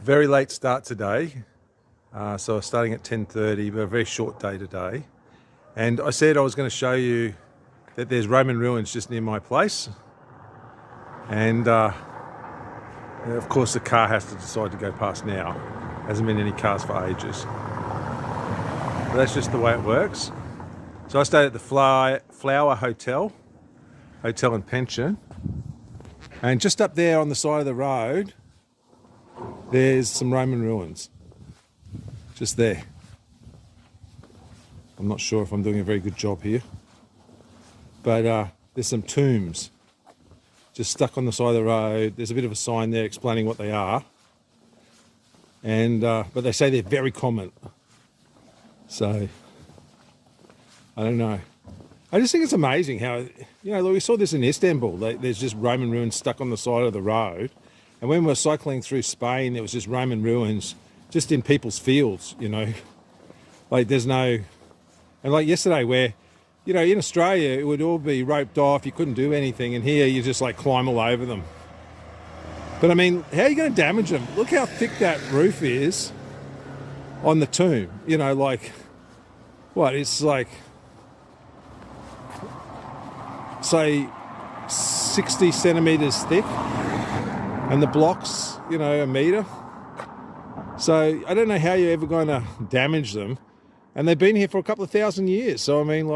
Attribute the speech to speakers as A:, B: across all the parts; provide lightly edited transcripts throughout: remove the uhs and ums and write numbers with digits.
A: Very late start today, so I was starting at 10:30, but a very short day today. And I said I was going to show you that there's Roman ruins just near my place. And of course the car has to decide to go past now. Hasn't been any cars for ages. But that's just the way it works. So I stayed at the Flower Hotel and Pension. And just up there on the side of the road, there's some Roman ruins. Just there. I'm not sure if I'm doing a very good job here. But there's some tombs just stuck on the side of the road. There's a bit of a sign there explaining what they are. And but they say they're very common. So, I don't know. I just think it's amazing how, like we saw this in Istanbul. There's just Roman ruins stuck on the side of the road. And when we were cycling through Spain, there was just Roman ruins just in people's fields, Like there's no... And like yesterday where, in Australia, it would all be roped off. You couldn't do anything. And here you just like climb all over them. But I mean, how are you going to damage them? Look how thick that roof is on the tomb. It's like, say, 60 centimeters thick. And the blocks, a metre. So I don't know how you're ever going to damage them. And they've been here for a couple of thousand years. So I mean,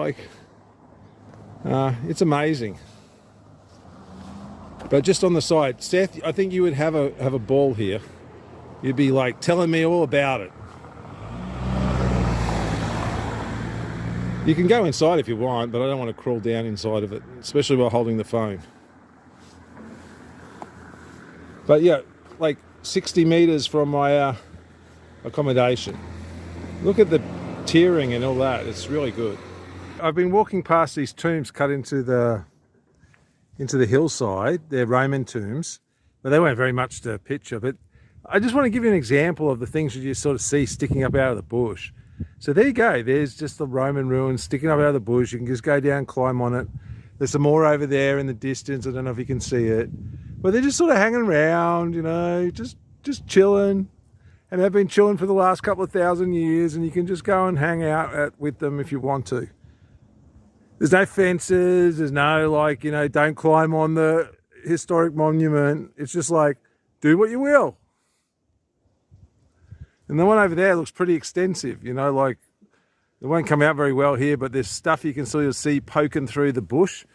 A: it's amazing. But just on the side, Seth, I think you would have a ball here. You'd be like telling me all about it. You can go inside if you want, but I don't want to crawl down inside of it, especially while holding the phone. But yeah, like 60 meters from my accommodation. Look at the tiering and all that. It's really good. I've been walking past these tombs cut into the hillside. They're Roman tombs, but they weren't very much to picture. But I just want to give you an example of the things that you sort of see sticking up out of the bush. So there you go. There's just the Roman ruins sticking up out of the bush. You can just go down, climb on it. There's some more over there in the distance. I don't know if you can see it. But they're just sort of hanging around, just chilling. And they've been chilling for the last couple of thousand years, and you can just go and hang out with them if you want to. There's no fences, there's no don't climb on the historic monument. It's just like, do what you will. And the one over there looks pretty extensive, it won't come out very well here, but there's stuff you can sort of see poking through the bush.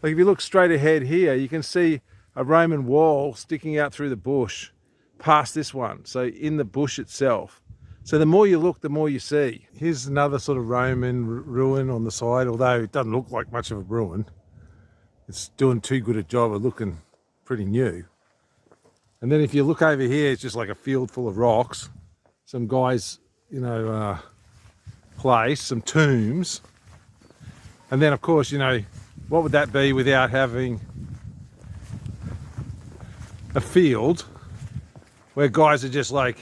A: Like if you look straight ahead here, you can see a Roman wall sticking out through the bush past this one, so in the bush itself. So the more you look, the more you see. Here's another sort of Roman ruin on the side, although it doesn't look like much of a ruin. It's doing too good a job of looking pretty new. And then if you look over here, it's just like a field full of rocks. Some guys, place, some tombs. And then of course, what would that be without having a field where guys are just like,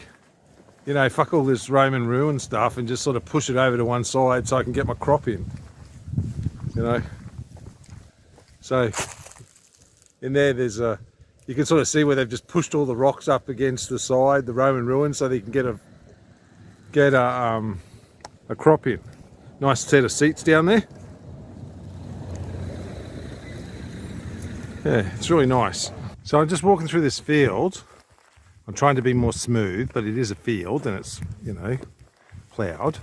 A: fuck all this Roman ruin stuff and just sort of push it over to one side so I can get my crop in, So in there's you can sort of see where they've just pushed all the rocks up against the side, the Roman ruins, so they can get a crop in. Nice set of seats down there. Yeah, it's really nice. So I'm just walking through this field. I'm trying to be more smooth, but it is a field and it's, ploughed.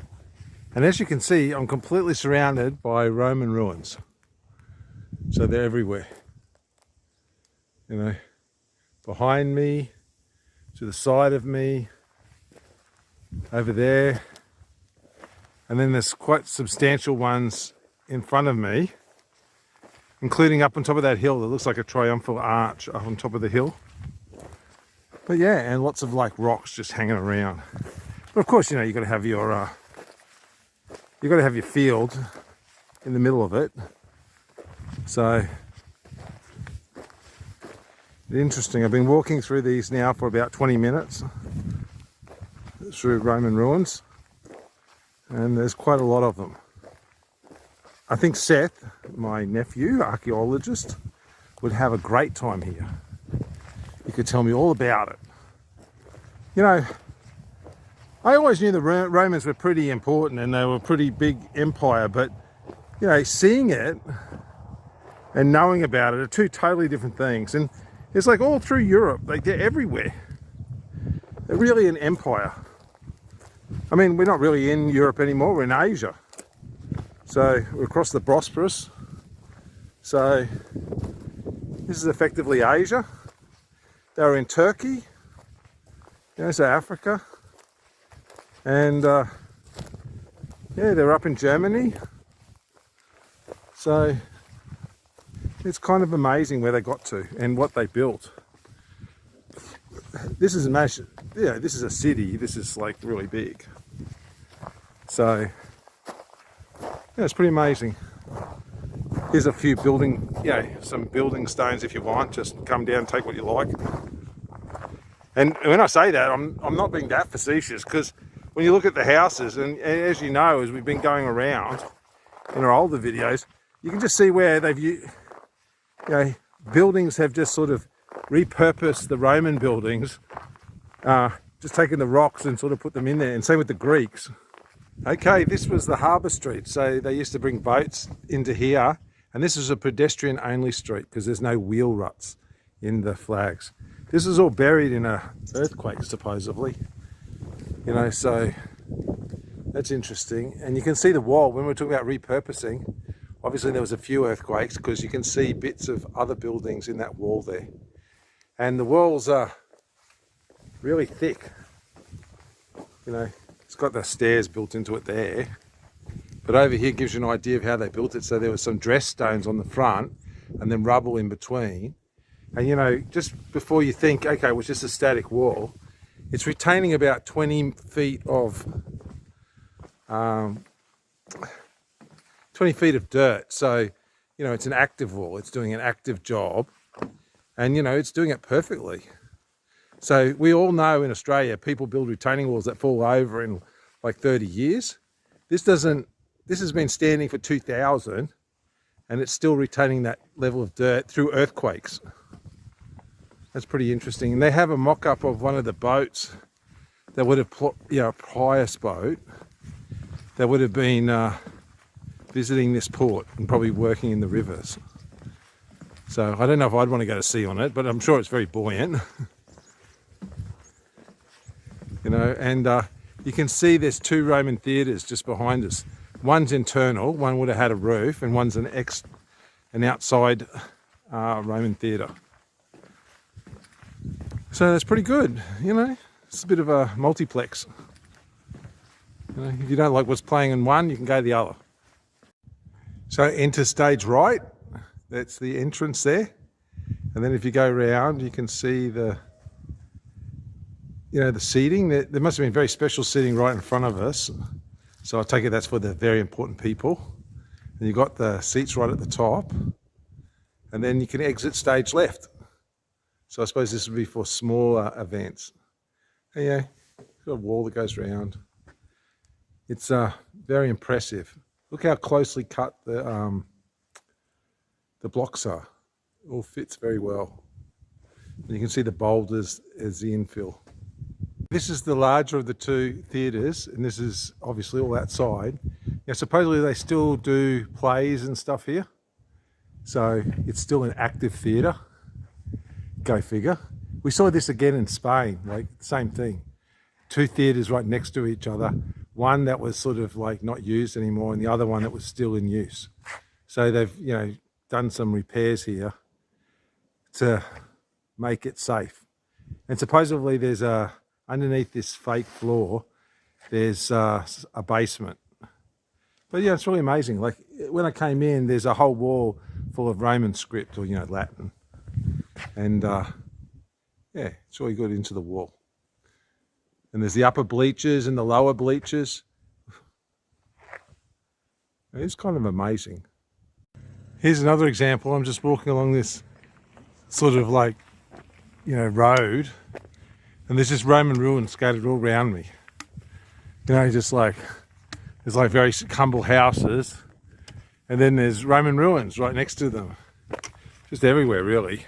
A: And as you can see, I'm completely surrounded by Roman ruins. So they're everywhere. Behind me, to the side of me, over there. And then there's quite substantial ones in front of me, including up on top of that hill that looks like a triumphal arch up on top of the hill. But yeah, and lots of rocks just hanging around. But of course, you've got to have your field in the middle of it. So interesting. I've been walking through these now for about 20 minutes through Roman ruins, and there's quite a lot of them. I think Seth, my nephew, archaeologist, would have a great time here. He could tell me all about it. You know, I always knew the Romans were pretty important and they were a pretty big empire, but, you know, seeing it and knowing about it are two totally different things. And it's like all through Europe, like they're everywhere. They're really an empire. I mean, we're not really in Europe anymore, we're in Asia. So we're across the Bosporus. So this is effectively Asia. They were in Turkey, you know, so Africa. And yeah, they're up in Germany. So it's kind of amazing where they got to and what they built. This is massive. Yeah, this is a city. This is like really big. So yeah, it's pretty amazing. Here's a few building, some building stones if you want. Just come down, take what you like. And when I say that, I'm not being that facetious, because when you look at the houses, and as you know, as we've been going around in our older videos, you can just see where they've, buildings have just sort of repurposed the Roman buildings, just taken the rocks and sort of put them in there, and same with the Greeks. Okay, this was the harbour street, so they used to bring boats into here, and this is a pedestrian only street because there's no wheel ruts in the flags. This is all buried in a earthquake supposedly, you know, so that's interesting. And you can see the wall. When we're talking about repurposing, obviously there was a few earthquakes because you can see bits of other buildings in that wall there. And the walls are really thick, you know. It's got the stairs built into it there. But over here gives you an idea of how they built it. So there was some dress stones on the front and then rubble in between. And you know, just before you think, okay, well, it's just a static wall, it's retaining about 20 feet of 20 feet of dirt. So, you know, it's an active wall. It's doing an active job. And, you know, it's doing it perfectly. So we all know in Australia, people build retaining walls that fall over in like 30 years. This has been standing for 2000 and it's still retaining that level of dirt through earthquakes. That's pretty interesting. And they have a mock-up of one of the boats that would have, a Prius boat that would have been visiting this port and probably working in the rivers. So I don't know if I'd want to go to sea on it, but I'm sure it's very buoyant. You know, and you can see there's two Roman theatres just behind us. One's internal, one would have had a roof, and one's an outside Roman theatre. So that's pretty good, you know. It's a bit of a multiplex. You know, if you don't like what's playing in one, you can go to the other. So enter stage right. That's the entrance there. And then if you go around, you can see the seating. There must have been very special seating right in front of us. So I take it that's for the very important people. And you've got the seats right at the top. And then you can exit stage left. So I suppose this would be for smaller events. And yeah, got a wall that goes around. It's very impressive. Look how closely cut the blocks are. It all fits very well. And you can see the boulders as the infill. This is the larger of the two theatres, and this is obviously all outside. Now, supposedly they still do plays and stuff here. So it's still an active theatre. Go figure. We saw this again in Spain, like same thing. Two theatres right next to each other. One that was sort of like not used anymore, and the other one that was still in use. So they've, done some repairs here to make it safe. And supposedly there's underneath this fake floor, there's a basement. But yeah, it's really amazing. Like when I came in, there's a whole wall full of Roman script or, Latin. And yeah, it's really good into the wall. And there's the upper bleachers and the lower bleachers. It's kind of amazing. Here's another example. I'm just walking along this sort of like, road. And there's just Roman ruins scattered all around me. Just like, there's like very humble houses. And then there's Roman ruins right next to them. Just everywhere, really.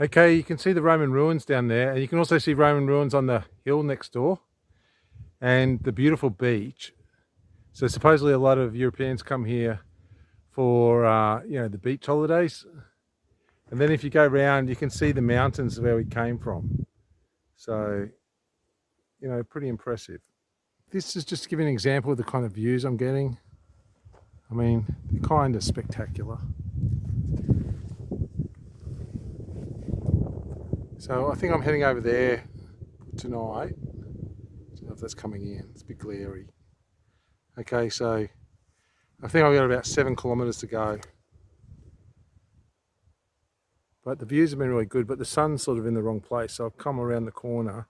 A: Okay, you can see the Roman ruins down there, and you can also see Roman ruins on the hill next door and the beautiful beach. So supposedly a lot of Europeans come here for the beach holidays. And then if you go around, you can see the mountains where we came from. So, pretty impressive. This is just to give you an example of the kind of views I'm getting. I mean, they're kind of spectacular. So I think I'm heading over there tonight. I don't know if that's coming in. It's a bit glary. Okay, so I think I've got about 7 kilometers to go. But the views have been really good, but the sun's sort of in the wrong place. So I've come around the corner.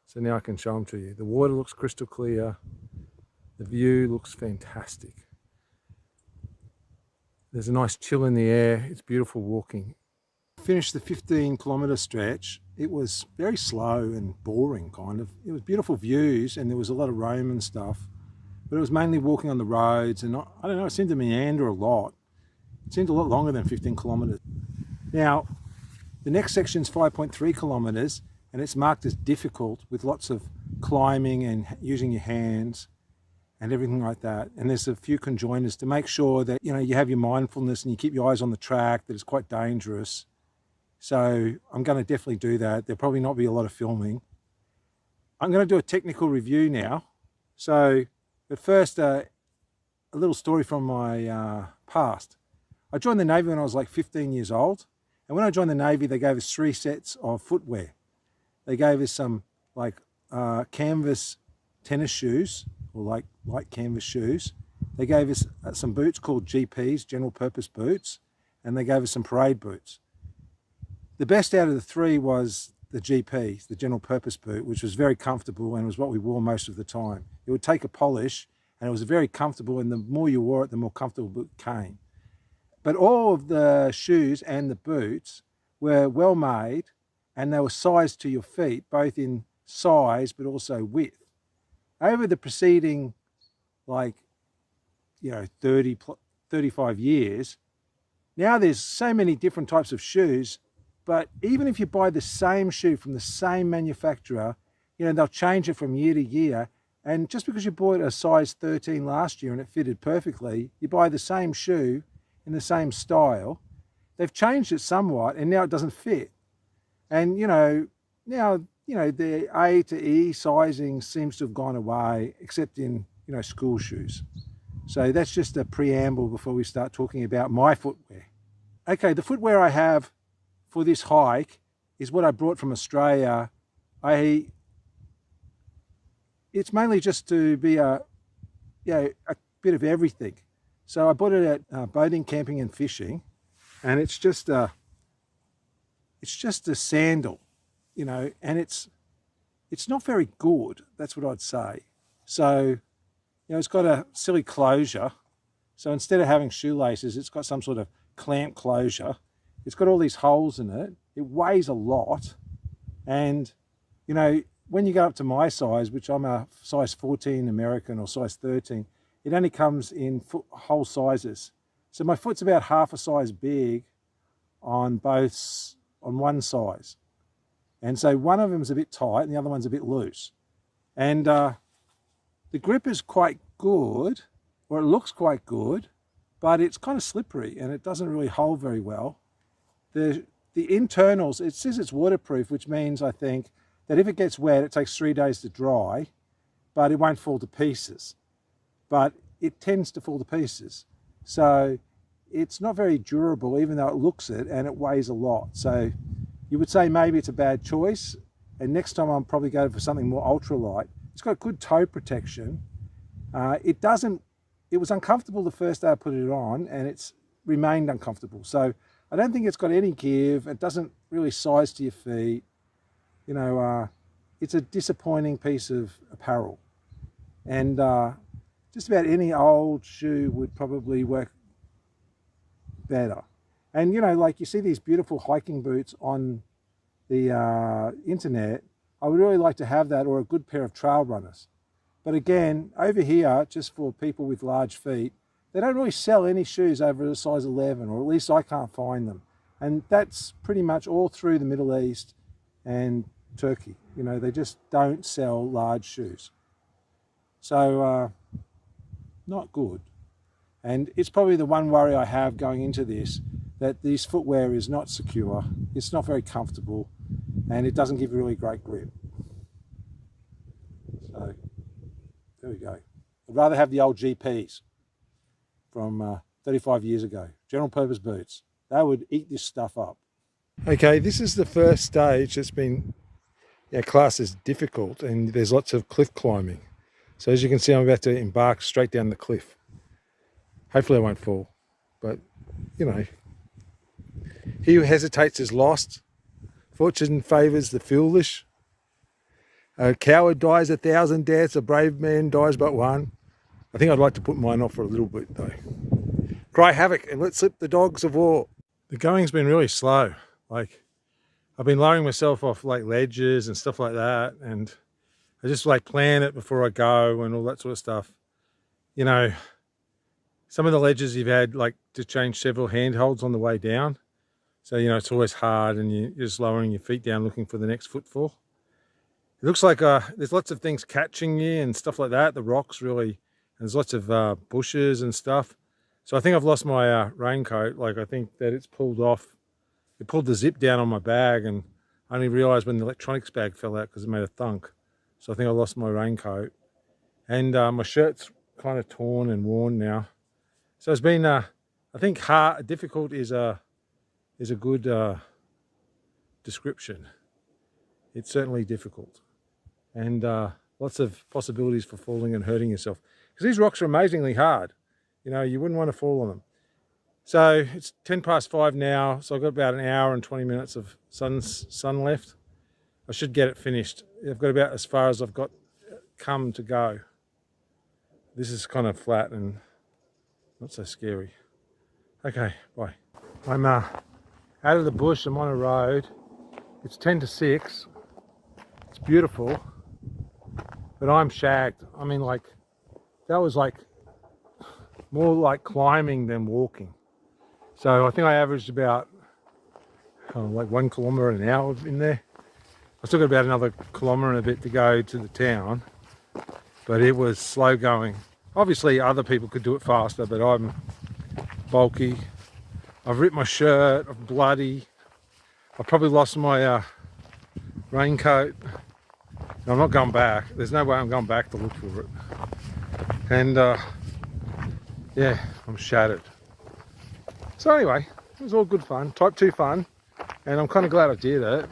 A: So now I can show them to you. The water looks crystal clear. The view looks fantastic. There's a nice chill in the air. It's beautiful walking. Finished the 15-kilometer stretch. It was very slow and boring, kind of. It was beautiful views, and there was a lot of Roman stuff, but it was mainly walking on the roads, and I don't know, it seemed to meander a lot. It seemed a lot longer than 15 kilometers. Now, the next section is 5.3 kilometers, and it's marked as difficult with lots of climbing and using your hands and everything like that. And there's a few conjoiners to make sure that you have your mindfulness and you keep your eyes on the track, that it's quite dangerous. So I'm going to definitely do that. There'll probably not be a lot of filming. I'm going to do a technical review now. So, but first, a little story from my past. I joined the Navy when I was like 15 years old. And when I joined the Navy, they gave us 3 sets of footwear. They gave us some canvas tennis shoes, or like light canvas shoes. They gave us some boots called GPs, general purpose boots, and they gave us some parade boots. The best out of the 3 was the GP, the general purpose boot, which was very comfortable and was what we wore most of the time. It would take a polish, and it was very comfortable, and the more you wore it, the more comfortable it became. But all of the shoes and the boots were well made, and they were sized to your feet, both in size but also width. Over the preceding 35 years, now there's so many different types of shoes, but even if you buy the same shoe from the same manufacturer, they'll change it from year to year. And just because you bought a size 13 last year and it fitted perfectly, you buy the same shoe in the same style, they've changed it somewhat and now it doesn't fit. And now the A to E sizing seems to have gone away, except in school shoes. So that's just a preamble before we start talking about my footwear. Okay, the footwear I have for this hike is what I brought from Australia. It's mainly just to be a bit of everything. So I bought it at boating, camping and fishing, and it's just a sandal, and it's not very good. That's what I'd say. So, it's got a silly closure. So instead of having shoelaces, it's got some sort of clamp closure. It's got all these holes in it. It weighs a lot. And, when you go up to my size, which I'm a size 14 American or size 13, it only comes in whole sizes. So my foot's about half a size big on one size. And so one of them is a bit tight and the other one's a bit loose. And the grip is quite good, or it looks quite good, but it's kind of slippery and it doesn't really hold very well. The internals, it says it's waterproof, which means, I think, that if it gets wet, it takes 3 days to dry, but it won't fall to pieces. But it tends to fall to pieces. So it's not very durable, even though it looks it, and it weighs a lot. So you would say maybe it's a bad choice, and next time I'll probably go for something more ultralight. It's got good toe protection. It was uncomfortable the first day I put it on, and it's remained uncomfortable. So I don't think it's got any give. It doesn't really size to your feet. It's a disappointing piece of apparel. And just about any old shoe would probably work better. And you see these beautiful hiking boots on the internet. I would really like to have that, or a good pair of trail runners. But again, over here, just for people with large feet, they don't really sell any shoes over a size 11, or at least I can't find them.
B: And that's pretty much all through the Middle East and Turkey. You know, they just don't sell large shoes. So, not good. And it's probably the one worry I have going into this, that this footwear is not secure, it's not very comfortable, and it doesn't give you really great grip. So, there we go. I'd rather have the old GPs from 35 years ago, general purpose boots. They would eat this stuff up.
A: Okay, this is the first stage that's been classed as difficult, and there's lots of cliff climbing. So as you can see, I'm about to embark straight down the cliff. Hopefully I won't fall, but you know, he who hesitates is lost. Fortune favours the foolish. A coward dies 1,000 deaths, a brave man dies but one. I think I'd like to put mine off for a little bit though. Cry havoc and let slip the dogs of war. The going's been really slow. Like, I've been lowering myself off like ledges and stuff like that, and I just like plan it before I go and all that sort of stuff. You know, some of the ledges you've had like to change several handholds on the way down. So, you know, it's always hard and you're just lowering your feet down looking for the next footfall. It looks like there's lots of things catching you and stuff like that. The rocks really, and there's lots of bushes and stuff. So I think I've lost my raincoat. Like, I think that it's pulled off. It pulled the zip down on my bag, and I only realised when the electronics bag fell out because it made a thunk. So I think I lost my raincoat. And my shirt's kind of torn and worn now. So it's been, I think difficult is a good description. It's certainly difficult. And lots of possibilities for falling and hurting yourself. Because these rocks are amazingly hard. You know, you wouldn't want to fall on them. So it's 5:10 now, so I've got about an hour and 20 minutes of sun left. I should get it finished. I've got about as far as I've got come to go. This is kind of flat and not so scary. Okay, bye. I'm out of the bush, I'm on a road. It's 10 to 6. It's beautiful, but I'm shagged. I mean, like, that was like more like climbing than walking. So I think I averaged about like 1 kilometre an hour in there. I still got about another kilometre and a bit to go to the town, but it was slow going. Obviously other people could do it faster, but I'm bulky. I've ripped my shirt, I'm bloody. I probably lost my raincoat. I'm not going back. There's no way I'm going back to look for it. And yeah, I'm shattered. So anyway, it was all good fun, type 2 fun, and I'm kind of glad I did it.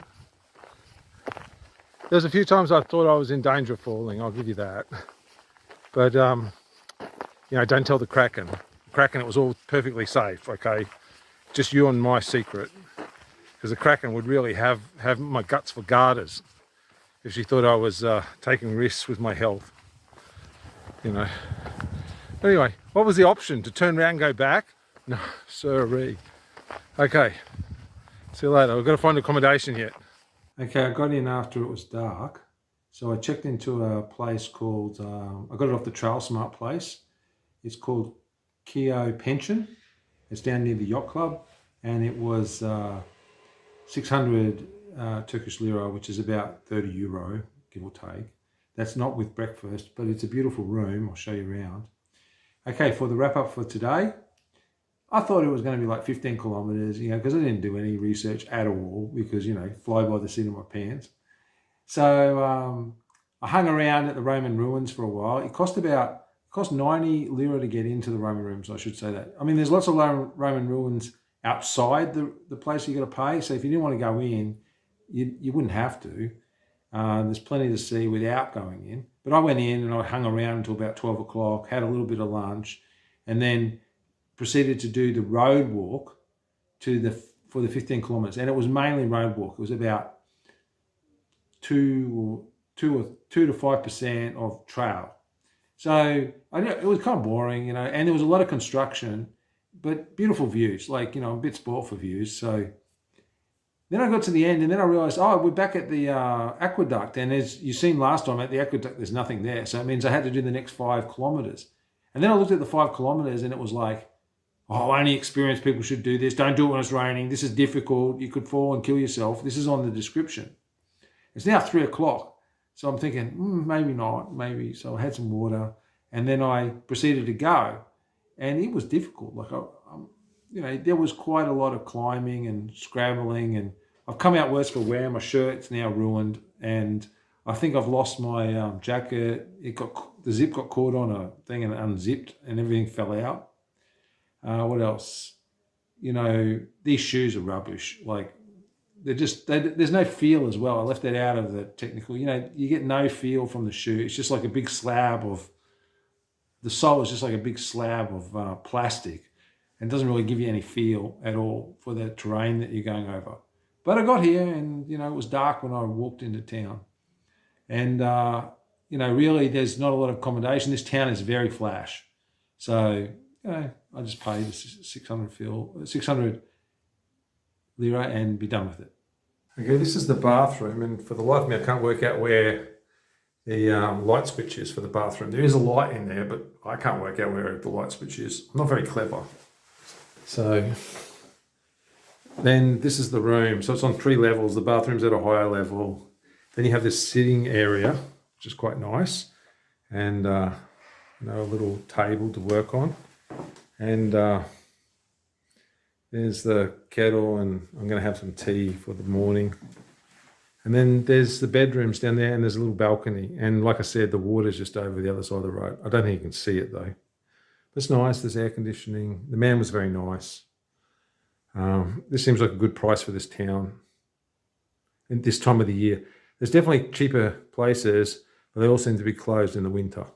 A: There's a few times I thought I was in danger of falling, I'll give you that. But, you know, don't tell the Kraken. The Kraken, it was all perfectly safe, okay? Just you and my secret. Because the Kraken would really have my guts for garters if she thought I was taking risks with my health, you know. Anyway, what was the option? To turn around and go back? No, sirree. Okay, see you later. We've got to find accommodation yet. Okay, I got in after it was dark. So I checked into a place called, I got it off the Trail Smart place. It's called Keo Pension. It's down near the yacht club. And it was 600 Turkish lira, which is about 30 euro, give or take. That's not with breakfast, but it's a beautiful room. I'll show you around. Okay, for the wrap up for today, I thought it was going to be like 15 kilometers, you know, because I didn't do any research at all because, you know, fly by the seat of my pants. So I hung around at the Roman ruins for a while. It cost 90 lira to get into the Roman ruins, I should say that. I mean, there's lots of Roman ruins outside the place you got to pay. So if you didn't want to go in, you wouldn't have to. There's plenty to see without going in. But I went in and I hung around until about 12 o'clock, had a little bit of lunch, and then proceeded to do the road walk for the 15 kilometers. And it was mainly road walk. It was about 2 to 5% of trail. So it was kind of boring, you know, and there was a lot of construction, but beautiful views. Like, you know, I'm a bit spoiled for views. So then I got to the end and then I realized, oh, we're back at the aqueduct. And as you've seen last time at the aqueduct, there's nothing there. So it means I had to do the next 5 kilometers. And then I looked at the 5 kilometers and it was like,
C: oh, only experienced people should do this. Don't do it when it's raining. This is difficult. You could fall and kill yourself. This is on the description. It's now 3 o'clock. So I'm thinking, maybe not, maybe. So I had some water and then I proceeded to go. And it was difficult. Like, there was quite a lot of climbing and scrambling. And I've come out worse for wear. My shirt's now ruined. And I think I've lost my jacket. The zip got caught on a thing and it unzipped and everything fell out. What else? These shoes are rubbish. Like, there's no feel as well. I left that out of the technical. You get no feel from the shoe. It's just like a big slab of, the sole is just like a big slab of plastic. And it doesn't really give you any feel at all for the terrain that you're going over. But I got here and, it was dark when I walked into town. And, really there's not a lot of accommodation. This town is very flash. So, I just paid the 600 lira and be done with it. Okay, this is the bathroom, and for the life of me, I can't work out where the light switch is for the bathroom. There is a light in there, but I can't work out where the light switch is. I'm not very clever. So then this is the room. So it's on 3 levels. The bathroom's at a higher level. Then you have this sitting area, which is quite nice, and a little table to work on. And there's the kettle, and I'm going to have some tea for the morning. And then there's the bedrooms down there, and there's a little balcony. And like I said, the water's just over the other side of the road. I don't think you can see it though. But it's nice. There's air conditioning. The man was very nice. This seems like a good price for this town at this time of the year. There's definitely cheaper places, but they all seem to be closed in the winter.